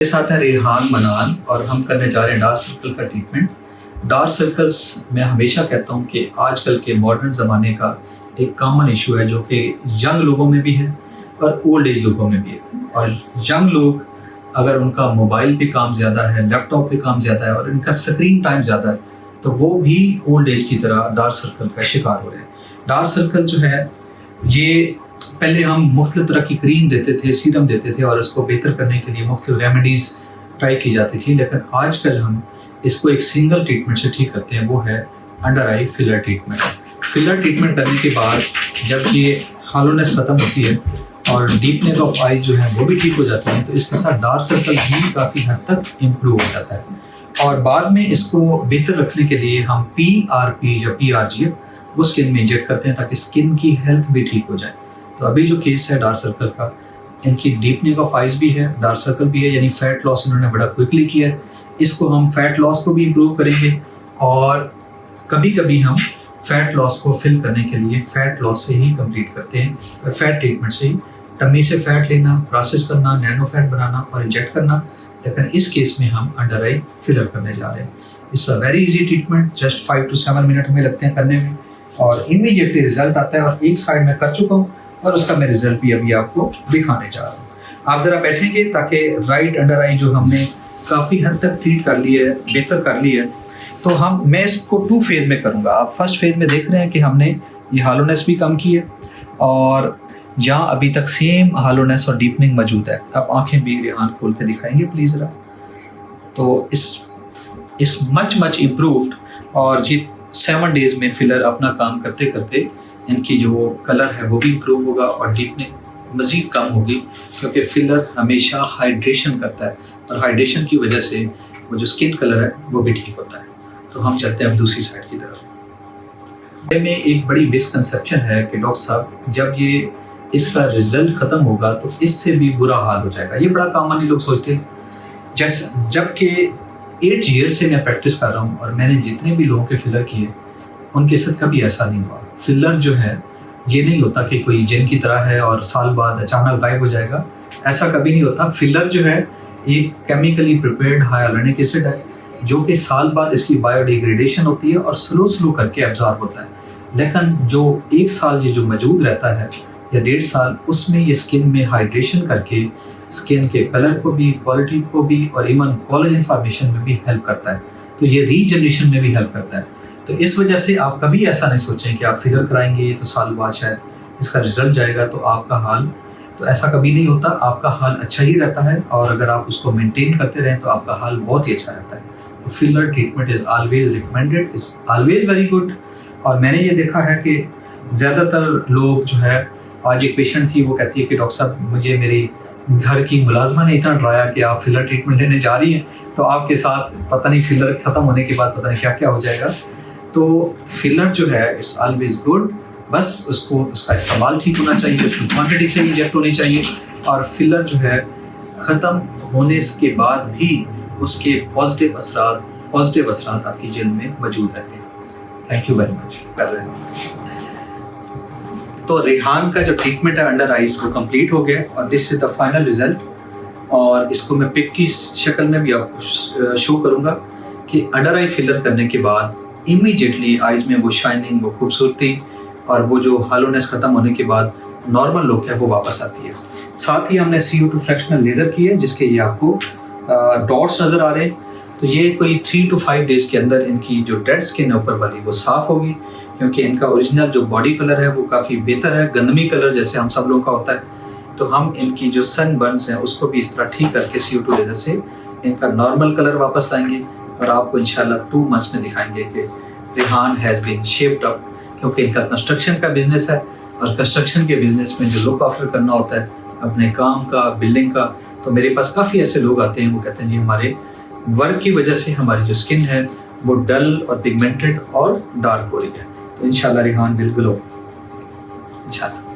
मेरे साथ है रेहान मनान और हम करने जा रहे हैं डार्क सर्कल का ट्रीटमेंट। डार्क सर्कल्स मैं हमेशा कहता हूँ कि आजकल के मॉडर्न ज़माने का एक कॉमन इशू है जो कि यंग लोगों में भी है और ओल्ड एज लोगों में भी है। और यंग लोग अगर उनका मोबाइल पे काम ज़्यादा है, लैपटॉप पे काम ज़्यादा है और इनका स्क्रीन टाइम ज़्यादा है तो वो भी ओल्ड एज की तरह डार्क सर्कल का शिकार हो रहे हैं। डार्क सर्कल जो है ये पहले हम मुख्तलिफ तरह की क्रीम देते थे, सीरम देते थे और उसको बेहतर करने के लिए मुख्तलिफ रेमेडीज़ ट्राई की जाती थी, लेकिन आजकल हम इसको एक सिंगल ट्रीटमेंट से ठीक करते हैं, वो है अंडर आई फिलर ट्रीटमेंट। फिलर ट्रीटमेंट करने के बाद जब ये हालोनेस ख़त्म होती है और डीपनेस ऑफ आई जो है वो भी ठीक हो जाती है तो इसके साथ डार्क सर्कल भी काफ़ी हद तक इम्प्रूव हो जाता है। और बाद में इसको बेहतर रखने के लिए हम PRP या PRGF वो स्किन में इंजेक्ट करते हैं ताकि स्किन की हेल्थ भी ठीक हो जाए। तो अभी जो केस है डार्क सर्कल का, इनकी डीपनिंग ऑफ आइज भी है, डार्क सर्कल भी है, यानी फैट लॉस इन्होंने बड़ा क्विकली किया है। इसको हम फैट लॉस को भी इम्प्रूव करेंगे और कभी कभी हम फैट लॉस को फिल करने के लिए फैट लॉस से ही कंप्लीट करते हैं, फैट ट्रीटमेंट से ही। टमी से फैट लेना, प्रोसेस करना, नैनो फैट बनाना और इंजेक्ट करना, लेकिन इस केस में हम अंडर आई फिलर करने जा रहे हैं। It's a very easy treatment, just 5 to 7 minute हमें लगते हैं करने में और इमीडिएटली रिजल्ट आता है। और एक साइड में कर चुका हूँ और उसका मैं रिजल्ट भी अभी आपको दिखाने जा रहा हूँ। आप ज़रा बैठेंगे ताकि राइट अंडर आई जो हमने काफ़ी हद तक ट्रीट कर ली है, बेहतर कर ली है, तो मैं इसको 2 फेज़ में करूँगा। आप फर्स्ट फेज़ में देख रहे हैं कि हमने ये हालोनेस भी कम की है और जहाँ अभी तक सेम हालोनेस और डीपनिंग मौजूद है। आप आंखें भी रेहान खोल के दिखाएंगे प्लीज़ ज़रा। तो इस मच इम्प्रूव्ड और ये 7 डेज़ में फिलर अपना काम करते करते इनकी जो कलर है वो भी इम्प्रूव होगा और डीपनिंग मज़ीद कम होगी, क्योंकि फिलर हमेशा हाइड्रेशन करता है और हाइड्रेशन की वजह से वो जो स्किन कलर है वो भी ठीक होता है। तो हम चलते हैं अब दूसरी साइड की तरफ। में एक बड़ी मिसकंसेप्शन है कि डॉक्टर साहब जब ये इसका रिजल्ट ख़त्म होगा तो इससे भी बुरा हाल हो जाएगा। ये बड़ा कॉमनली लोग सोचते हैं, जैसे जबकि 8 ईयर से मैं प्रैक्टिस कर रहा हूँ और मैंने जितने भी लोगों के फिलर किए उनके साथ कभी ऐसा नहीं हुआ। फिलर जो है ये नहीं होता कि कोई जिन की तरह है और साल बाद अचानक गायब हो जाएगा, ऐसा कभी नहीं होता। फिलर जो है एक केमिकली प्रिपेयर्ड हाइलुरोनिक एसिड है जो कि साल बाद इसकी बायोडिग्रेडेशन होती है और स्लो करके एब्जॉर्ब होता है, लेकिन जो 1 साल ये जो मौजूद रहता है या 1.5 साल, उसमें ये स्किन में हाइड्रेशन करके स्किन के कलर को भी, क्वालिटी को भी और इवन कोलेजन फॉर्मेशन में भी हेल्प करता है। तो ये रीजनरेशन में भी हेल्प करता है। तो इस वजह से आप कभी ऐसा नहीं सोचें कि आप फिलर कराएंगे तो साल बाद शायद इसका रिजल्ट जाएगा तो आपका हाल, तो ऐसा कभी नहीं होता। आपका हाल अच्छा ही रहता है और अगर आप उसको मेंटेन करते रहें तो आपका हाल बहुत ही अच्छा रहता है। तो filler treatment is always recommended, is always very good. और मैंने ये देखा है कि ज़्यादातर लोग जो है, आज एक पेशेंट थी वो कहती है कि डॉक्टर साहब मुझे मेरी घर की मुलाजमा ने इतना डराया कि आप फिलर ट्रीटमेंट लेने जा रही हैं तो आपके साथ पता नहीं फिलर ख़त्म होने के बाद पता नहीं क्या क्या हो जाएगा। तो फिलर जो है इट्स ऑलवेज गुड, बस उसका इस्तेमाल ठीक होना चाहिए, उसकी क्वांटिटी से इंजेक्ट होनी चाहिए और फिलर जो है ख़त्म होने के बाद भी उसके पॉजिटिव असरात आपकी जिल्द में मौजूद रहते हैं। Thank you very much. कर रहे हैं तो रेहान का जो ट्रीटमेंट है अंडर आइज वो कंप्लीट हो गया और this is the final result. और इसको मैं पिक की शक्ल में भी आपको शो करूँगा कि अंडर आई फिलर करने के बाद इमीडिएटली आइज में वो शाइनिंग, वो खूबसूरती और वो जो हालोनेस ख़त्म होने के बाद नॉर्मल लुक है वो वापस आती है। साथ ही हमने CO2 फ्रैक्शनल लेज़र की है जिसके ये आपको डॉट्स नज़र आ रहे हैं। तो ये कोई 3 to 5 डेज़ के अंदर इनकी जो डेड स्किन है ऊपर वाली वो साफ़ होगी, क्योंकि इनका ओरिजिनल जो बॉडी कलर है वो काफ़ी बेहतर है, गंदमी कलर जैसे हम सब लोगों का होता है। तो हम इनकी जो सन बर्न्स हैं उसको भी इस तरह ठीक करके CO2 लेज़र से इनका नॉर्मल कलर वापस लाएंगे और आपको इंशाल्लाह 2 months में दिखाएंगे कि Rehan has bean shaped up, क्योंकि इनका कंस्ट्रक्शन का बिजनेस है और कंस्ट्रक्शन के बिजनेस में जो लुक आफ्टर करना होता है अपने काम का, बिल्डिंग का, तो मेरे पास काफ़ी ऐसे लोग आते हैं वो कहते हैं जी हमारे वर्क की वजह से हमारी जो स्किन है वो डल और पिगमेंटेड और डार्क हो रही है। तो इंशाल्लाह रेहान विल ग्लो इंशाल्लाह।